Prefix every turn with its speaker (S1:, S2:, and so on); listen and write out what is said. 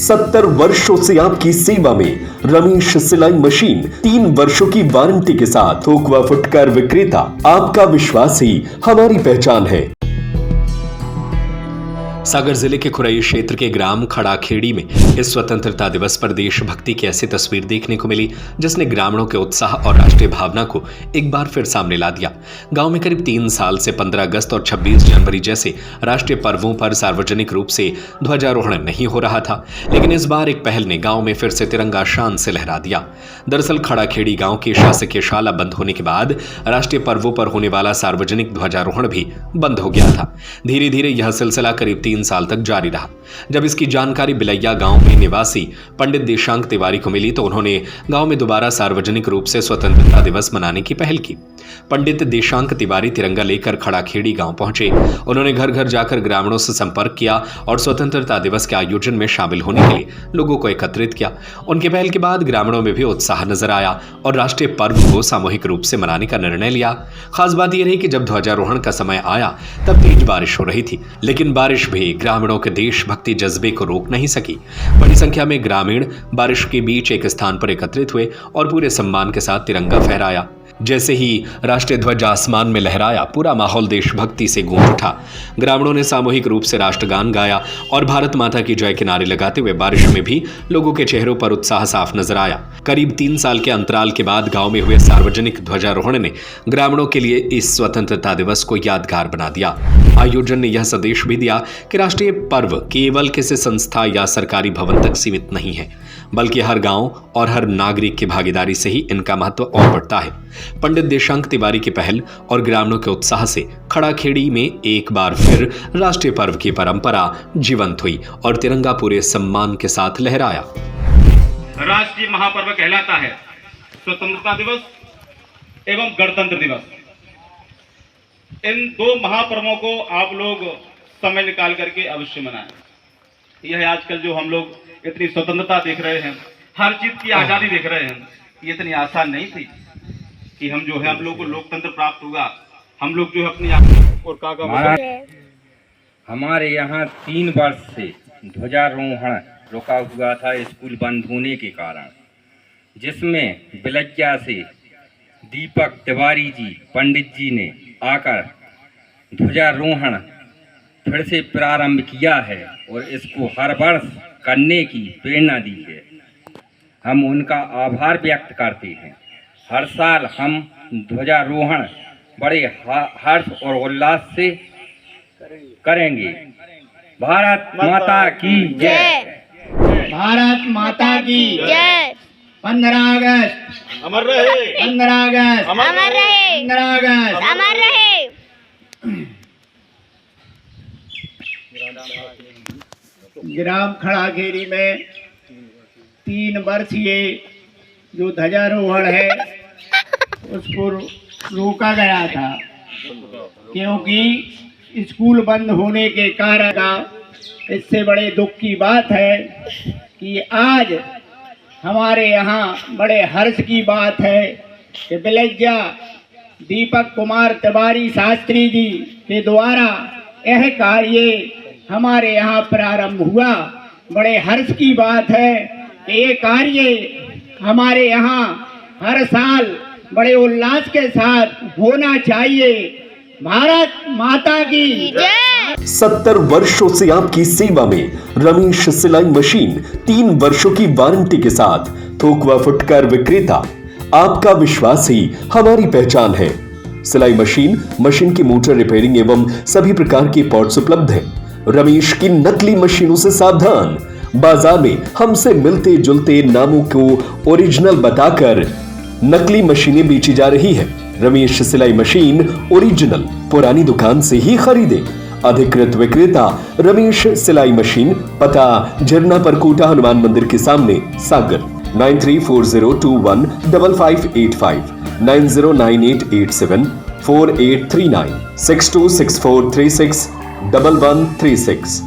S1: 70 वर्षों से आपकी सेवा में रमेश सिलाई मशीन 3 वर्षों की वारंटी के साथ थोक व फुटकर विक्रेता। आपका विश्वास ही हमारी पहचान है। सागर जिले के खुरई क्षेत्र के ग्राम खड़ाखेड़ी में इस स्वतंत्रता दिवस पर देशभक्ति की ऐसी तस्वीर देखने को मिली जिसने ग्रामीणों के उत्साह और राष्ट्रीय भावना को एक बार फिर सामने ला दिया। गांव में करीब 3 साल से 15 अगस्त और 26 जनवरी जैसे राष्ट्रीय पर्वों पर सार्वजनिक रूप से ध्वजारोहण नहीं हो रहा था, लेकिन इस बार एक पहल ने गांव में फिर से तिरंगा शान से लहरा दिया। दरअसल खड़ाखेड़ी गांव की शासकीय शाला बंद होने के बाद राष्ट्रीय पर्वों पर होने वाला सार्वजनिक ध्वजारोहण भी बंद हो गया था। धीरे धीरे यह सिलसिला करीब 3 साल तक जारी रहा। जब इसकी जानकारी बिलैया गांव में निवासी पंडित देशांक तिवारी को मिली तो उन्होंने गांव में दोबारा सार्वजनिक रूप से स्वतंत्रता दिवस मनाने की पहल की। पंडित देशांक तिवारी तिरंगा लेकर खड़ाखेड़ी गांव पहुंचे। उन्होंने घर घर जाकर ग्रामीणों से संपर्क किया और स्वतंत्रता दिवस के आयोजन में शामिल होने के लिए लोगों को एकत्रित किया। उनकी पहल के बाद ग्रामीणों में भी उत्साह नजर आया और राष्ट्रीय पर्व को सामूहिक रूप से मनाने का निर्णय लिया। खास बात यह रही कि जब ध्वजारोहण का समय आया तब तेज बारिश हो रही थी, लेकिन बारिश भी ग्रामीणों के देशभक्ति जज्बे को रोक नहीं सकी। बड़ी संख्या में ग्रामीण बारिश के बीच एक स्थान पर एकत्रित हुए और पूरे सम्मान के साथ तिरंगा फहराया। जैसे ही राष्ट्रीय ध्वज आसमान में लहराया, पूरा माहौल देशभक्ति से गूंज उठा। ग्रामीणों ने सामूहिक रूप से राष्ट्रगान गाया और भारत माता की जय के नारे लगाते हुए बारिश में भी लोगों के चेहरों पर उत्साह साफ नजर आया। करीब 3 साल के अंतराल के बाद गांव में हुए सार्वजनिक ध्वजारोहण ने ग्रामीणों के लिए इस स्वतंत्रता दिवस को यादगार बना दिया। आयोजन ने यह संदेश भी दिया कि राष्ट्रीय पर्व केवल किसी संस्था या सरकारी भवन तक सीमित नहीं है, बल्कि हर गांव और हर नागरिक की भागीदारी से ही इनका महत्व और बढ़ता है। पंडित देशांक तिवारी की पहल और ग्रामीणों के उत्साह से खड़ाखेड़ी में एक बार फिर राष्ट्रीय पर्व की परंपरा जीवंत हुई और तिरंगा पूरे सम्मान के साथ लहराया।
S2: राष्ट्रीय महापर्व कहलाता है स्वतंत्रता दिवस एवं गणतंत्र दिवस। इन 2 महापर्वों को आप लोग समय निकाल करके अवश्य मनाएं। यह आजकल जो हम लोग इतनी स्वतंत्रता देख रहे हैं, हर चीज की आजादी देख रहे हैं, ये इतनी आसान नहीं थी कि हम जो है हम लोग को लोकतंत्र प्राप्त होगा। हम लोग जो है अपनी और
S3: हमारे यहाँ 3 वर्ष से ध्वजारोहण रुका हुआ था स्कूल बंद होने के कारण, जिसमें बिलैया से दीपक तिवारी जी पंडित जी ने आकर ध्वजारोहण फिर से प्रारंभ किया है और इसको हर वर्ष करने की प्रेरणा दी है। हम उनका आभार व्यक्त करते हैं। हर साल हम ध्वजारोहण बड़े हर्ष और उल्लास से करेंगे। भारत माता की जय।
S4: भारत माता की जय। 15 अगस्त
S2: अमर रहे,
S4: 15 अगस्त
S5: अमर रहे,
S4: 15 अगस्त
S5: अमर रहे।
S4: ग्राम खड़ाखेड़ी में 3 वर्षीय जो ध्वजारोहण है उसको रोका गया था, क्योंकि स्कूल बंद होने के कारण का। इससे बड़े दुख की बात है कि आज हमारे यहाँ बड़े हर्ष की बात है कि बिलैया दीपक कुमार तिवारी शास्त्री जी के द्वारा यह कार्य हमारे यहाँ प्रारंभ हुआ। बड़े हर्ष की बात है कि ये कार्य हमारे यहाँ हर साल बड़े उल्लास के साथ होना चाहिए। भारत माता की
S5: जय।
S1: 70 वर्षों से आपकी सेवा में रमेश सिलाई मशीन 3 वर्षों की वारंटी के साथ थोक व फुटकर विक्रेता। आपका विश्वास ही हमारी पहचान है। सिलाई मशीन की मोटर रिपेयरिंग एवं सभी प्रकार की पार्ट्स उपलब्ध है। रमेश की नकली मशीनों से सावधान। बाजार में हमसे मिलते जुलते नामों को ओरिजिनल बताकर नकली मशीनें बेची जा रही है। रमेश सिलाई मशीन ओरिजिनल पुरानी दुकान से ही खरीदे। अधिकृत विक्रेता रमेश सिलाई मशीन, पता झरना परकोटा हनुमान मंदिर के सामने सागर। 9340215585 9098874839 6264361136।